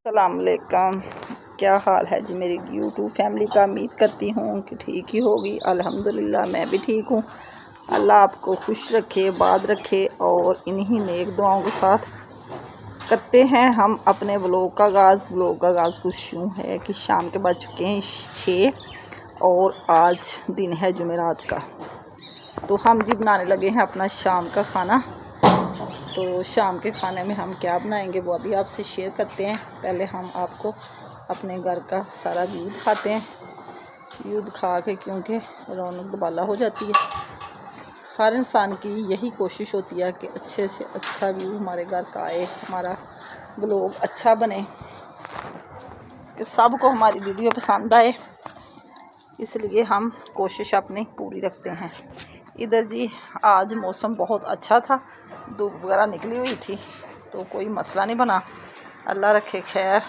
अस्सलाम वालेकुम। क्या हाल है जी मेरी यूट्यूब फैमिली का। उम्मीद करती हूँ कि ठीक ही होगी। अल्हम्दुलिल्लाह मैं भी ठीक हूँ। अल्लाह आपको खुश रखे, आबाद रखे। और इन्हीं नेक दुआओं के साथ करते हैं हम अपने व्लॉग का आगाज़। व्लॉग का आगाज़ कुछ यूँ है कि शाम के बज चुके हैं 6 और आज दिन है जुमेरात का। तो हम जी बनाने लगे हैं अपना शाम का खाना। तो शाम के खाने में हम क्या बनाएंगे वो अभी आपसे शेयर करते हैं। पहले हम आपको अपने घर का सारा व्यू दिखाते हैं। व्यू दिखा के, क्योंकि रौनक दुबाला हो जाती है। हर इंसान की यही कोशिश होती है कि अच्छे से अच्छा व्यू हमारे घर का आए, हमारा ब्लॉग अच्छा बने, कि सबको हमारी वीडियो पसंद आए। इसलिए हम कोशिश अपनी पूरी रखते हैं। इधर जी आज मौसम बहुत अच्छा था, धूप वगैरह निकली हुई थी, तो कोई मसला नहीं बना। अल्लाह रखे खैर,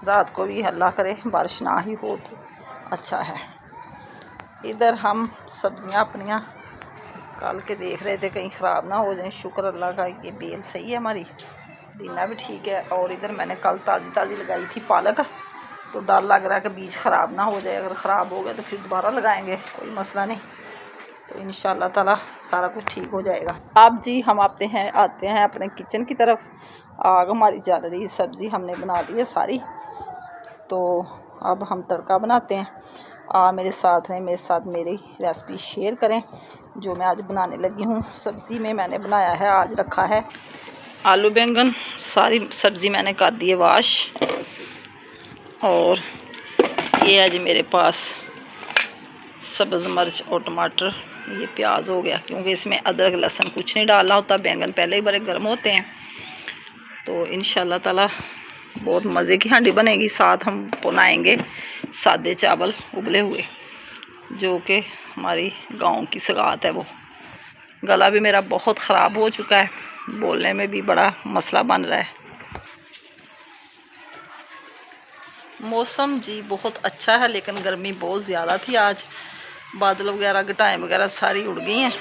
रात को भी अल्लाह करे बारिश ना ही हो तो अच्छा है। इधर हम सब्ज़ियां अपनियां काल के देख रहे थे कहीं ख़राब ना हो जाए। शुक्र अल्लाह का, ये बेल सही है हमारी, दीना भी ठीक है। और इधर मैंने कल ताज़ी ताज़ी लगाई थी पालक, तो डर लग रहा है कि बीज ख़राब ना हो जाए। अगर ख़राब हो गया तो फिर दोबारा लगाएंगे, कोई मसला नहीं। तो इंशाअल्लाह ताला सारा कुछ ठीक हो जाएगा। अब जी हम आते हैं अपने किचन की तरफ। आग हमारी जल रही, सब्ज़ी हमने बना दी है सारी। तो अब हम तड़का बनाते हैं। मेरे साथ रहें, मेरे साथ मेरी रेसिपी शेयर करें जो मैं आज बनाने लगी हूँ। सब्ज़ी में मैंने बनाया है, आज रखा है आलू बैंगन। सारी सब्ज़ी मैंने कर दी है वाश। और ये है जी मेरे पास सब्ज़ मिर्च और टमाटर। ये प्याज हो गया, क्योंकि इसमें अदरक लहसुन कुछ नहीं डालना होता। बैंगन पहले ही बड़े गर्म होते हैं। तो इंशाल्लाह ताला बहुत मज़े की हांडी बनेगी। साथ हम बनाएंगे सादे चावल उबले हुए, जो कि हमारी गांव की सगात है। वो गला भी मेरा बहुत ख़राब हो चुका है, बोलने में भी बड़ा मसला बन रहा है। मौसम जी बहुत अच्छा है, लेकिन गर्मी बहुत ज़्यादा थी आज। बादल वगैरह घटाएं वगैरह सारी उड़ गई हैं।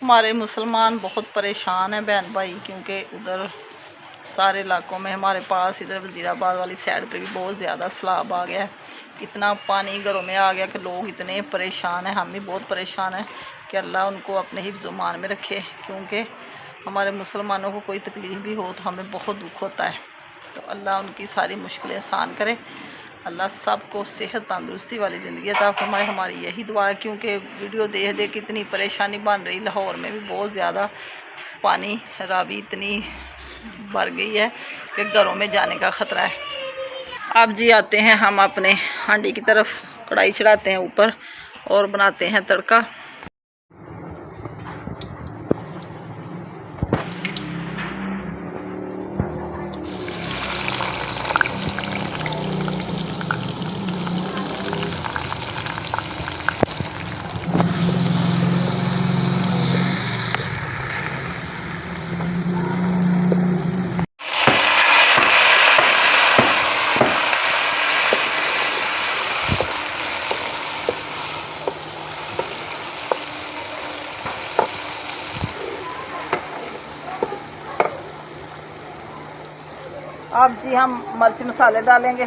हमारे मुसलमान बहुत परेशान हैं बहन भाई, क्योंकि उधर सारे इलाकों में हमारे पास इधर वज़ीराबाद वाली साइड पे भी बहुत ज़्यादा सैलाब आ गया है। इतना पानी घरों में आ गया कि लोग इतने परेशान हैं। हम भी बहुत परेशान हैं कि अल्लाह उनको अपने हिफ्ज़-ओ-मान में रखे, क्योंकि हमारे मुसलमानों को कोई तकलीफ़ भी हो तो हमें बहुत दुख होता है। तो अल्लाह उनकी सारी मुश्किलें आसान करे। अल्लाह सबको सेहत तंदुरुस्ती वाली ज़िंदगी अता फरमाए, हमारी यही दुआ है। क्योंकि वीडियो देख देख कितनी परेशानी बन रही। लाहौर में भी बहुत ज़्यादा पानी रावी इतनी भर गई है कि घरों में जाने का ख़तरा है। अब जी आते हैं हम अपने हांडी की तरफ। कढ़ाई चढ़ाते हैं ऊपर और बनाते हैं तड़का। अब जी हम मिर्च मसाले डालेंगे।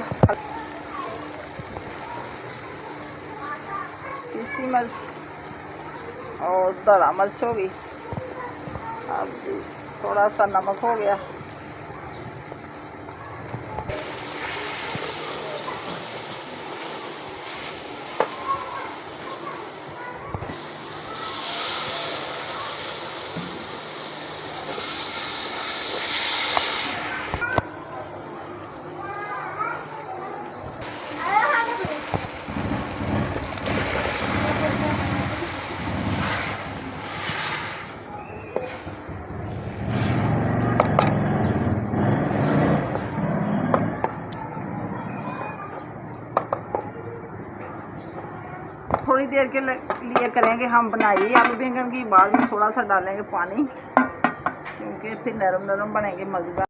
पीसी मिर्च और दरा मिर्च होगी। अब जी थोड़ा सा नमक हो गया। थोड़ी देर के लिए करेंगे हम बनाई आलू बैंगन की। बाद में थोड़ा सा डालेंगे पानी, क्योंकि फिर नरम नरम बनेंगे, मज़ेदार।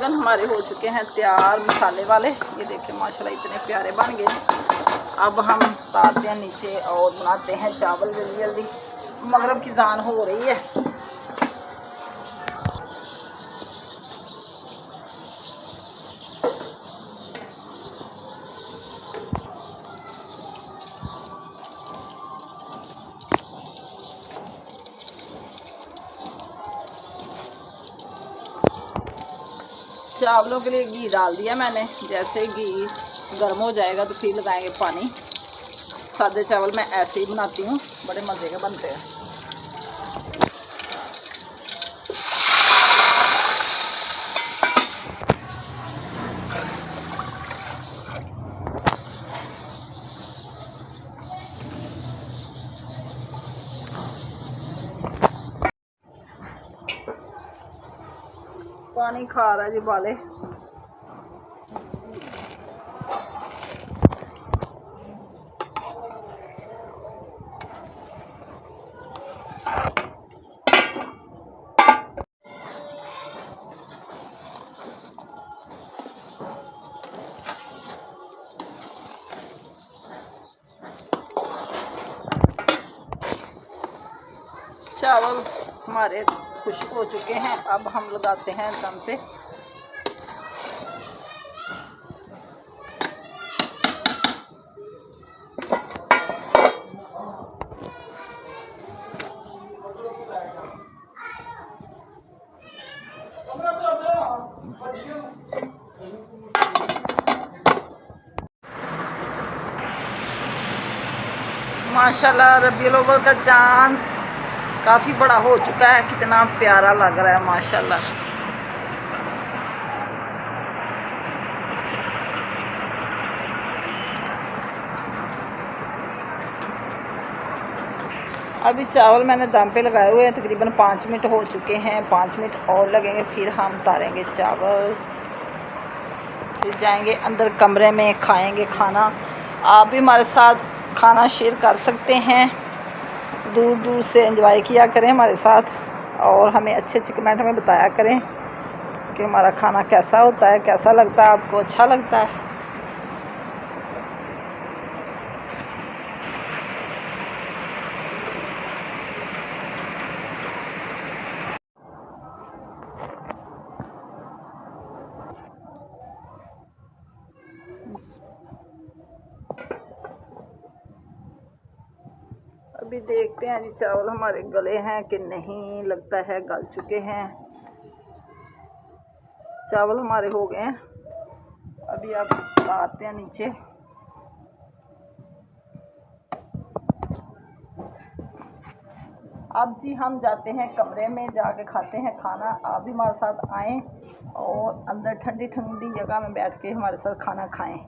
बैंगन हमारे हो चुके हैं तैयार मसाले वाले। ये देखिए माशाल्लाह इतने प्यारे बन गए। अब हम उतारते हैं नीचे और बनाते हैं चावल। जल्दी जल्दी मगरिब की जान हो रही है। चावलों के लिए घी डाल दिया मैंने। जैसे घी गर्म हो जाएगा तो फिर लगाएंगे पानी। सादे चावल मैं ऐसे ही बनाती हूँ, बड़े मज़े के बनते हैं। पानी खा रहा है जी बाले। चावल हमारे खुश्क हो चुके हैं। अब हम लगाते हैं दम पे। माशाल्लाह रबीउल अव्वल का चांद काफ़ी बड़ा हो चुका है। कितना प्यारा लग रहा है माशाल्लाह। अभी चावल मैंने दम पे लगाए हुए हैं। तकरीबन 5 मिनट हो चुके हैं। 5 मिनट और लगेंगे, फिर हम उतारेंगे चावल। फिर जाएंगे अंदर कमरे में, खाएंगे खाना। आप भी हमारे साथ खाना शेयर कर सकते हैं। दूर दूर से एंजॉय किया करें हमारे साथ और हमें अच्छे अच्छे कमेंट में बताया करें कि हमारा खाना कैसा होता है, कैसा लगता है, आपको अच्छा लगता है। अभी देखते हैं जी चावल हमारे गले हैं कि नहीं। लगता है गल चुके हैं। चावल हमारे हो गए हैं। अभी आप आते हैं नीचे। अब जी हम जाते हैं कमरे में, जाके खाते हैं खाना। आप भी हमारे साथ आएँ और अंदर ठंडी ठंडी जगह में बैठ के हमारे साथ खाना खाएं।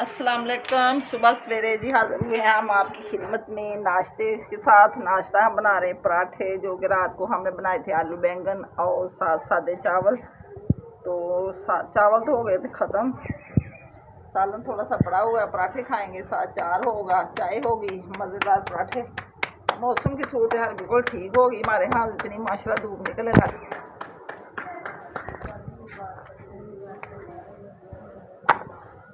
अस्सलाम वालेकुम। सुबह सवेरे जी हाज़िर हुए हैं हम आपकी खिदमत में नाश्ते के साथ। नाश्ता हम बना रहे हैं पराठे, जो कि रात को हमने बनाए थे आलू बैंगन और साथ सादे चावल। तो चावल तो हो गए थे ख़त्म, सालन थोड़ा सा पड़ा हुआ है। पराठे खाएंगे, साथ चार होगा, चाय होगी, मज़ेदार पराठे। मौसम की सूरत हाल बिल्कुल ठीक होगी हमारे यहाँ। इतनी माशाल्लाह धूप निकले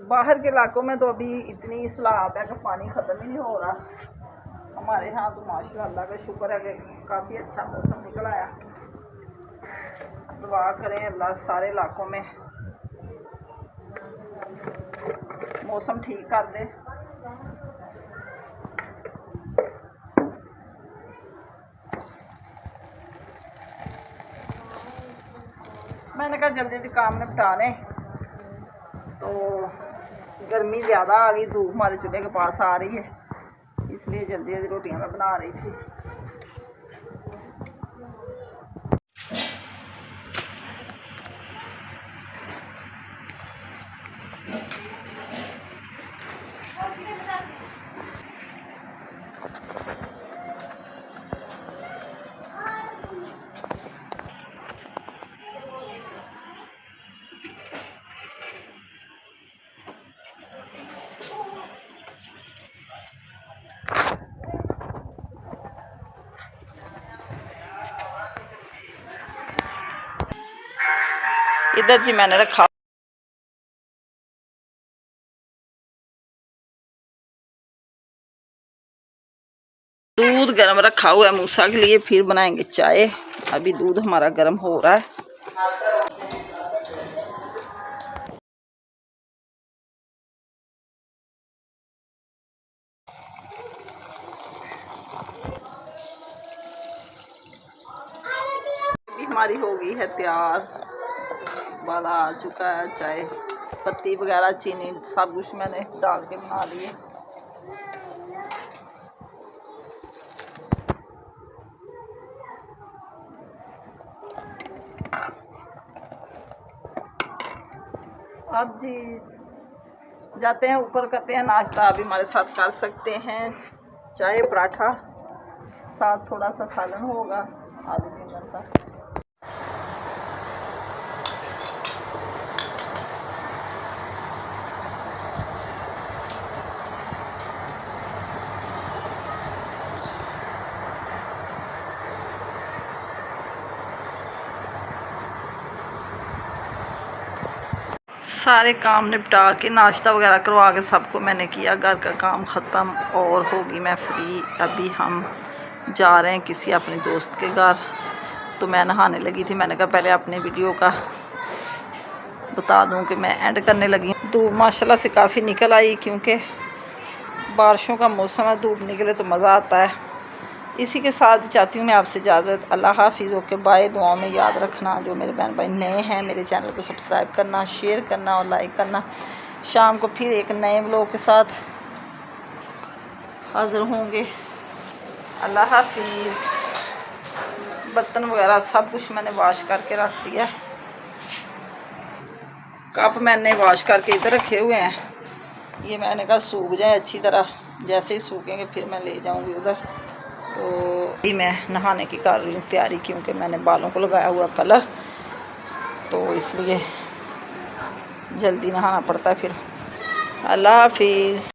बाहर के इलाकों में तो अभी इतनी सैलाब है कि पानी ख़त्म ही नहीं हो रहा। हमारे यहाँ तो माशाअल्लाह का शुक्र है कि काफ़ी अच्छा मौसम निकल आया। दुआ करें अल्लाह सारे इलाकों में मौसम ठीक कर दे। मैंने कहा जल्दी जल्दी काम निपटा लें, तो गर्मी ज़्यादा आ गई, धूप हमारे चूल्हे के पास आ रही है, इसलिए जल्दी जल्दी रोटियां मैं बना रही थी। इधर जी मैंने रखा दूध गर्म रखा हुआ है मूसा के लिए, फिर बनाएंगे चाय। अभी दूध हमारा गर्म हो रहा है। अभी हमारी हो गई है तैयार, वाला आ चुका है। चाय पत्ती वगैरह चीनी सब कुछ मैंने डाल के बना लिए। अब जी जाते हैं ऊपर, करते हैं नाश्ता। अभी हमारे साथ कर सकते हैं चाय पराठा, साथ थोड़ा सा सालन होगा आलू बैंगन का। सारे काम निपटा के नाश्ता वगैरह करवा के सबको मैंने किया, घर का काम ख़त्म और होगी मैं फ्री। अभी हम जा रहे हैं किसी अपने दोस्त के घर, तो मैं नहाने लगी थी। मैंने कहा पहले अपने वीडियो का बता दूं कि मैं एंड करने लगी। धूप माशाल्लाह से काफ़ी निकल आई, क्योंकि बारिशों का मौसम है, धूप निकले तो मज़ा आता है। इसी के साथ चाहती हूँ मैं आपसे इजाज़त। अल्लाह हाफिज़, ओके बाय। दुआओं में याद रखना। जो मेरे बहन भाई नए हैं मेरे चैनल को सब्सक्राइब करना, शेयर करना और लाइक करना। शाम को फिर एक नए व्लॉग के साथ हाज़िर होंगे। अल्लाह हाफिज़। बर्तन वगैरह सब कुछ मैंने वॉश करके रख दिया। कप मैंने वॉश करके इधर रखे हुए हैं, ये मैंने कहा सूख जाए अच्छी तरह। जैसे ही सूखेंगे फिर मैं ले जाऊंगी उधर। तो अभी मैं नहाने की कर रही हूँ तैयारी, क्योंकि मैंने बालों को लगाया हुआ कलर, तो इसलिए जल्दी नहाना पड़ता है फिर। अल्लाह हाफिज़।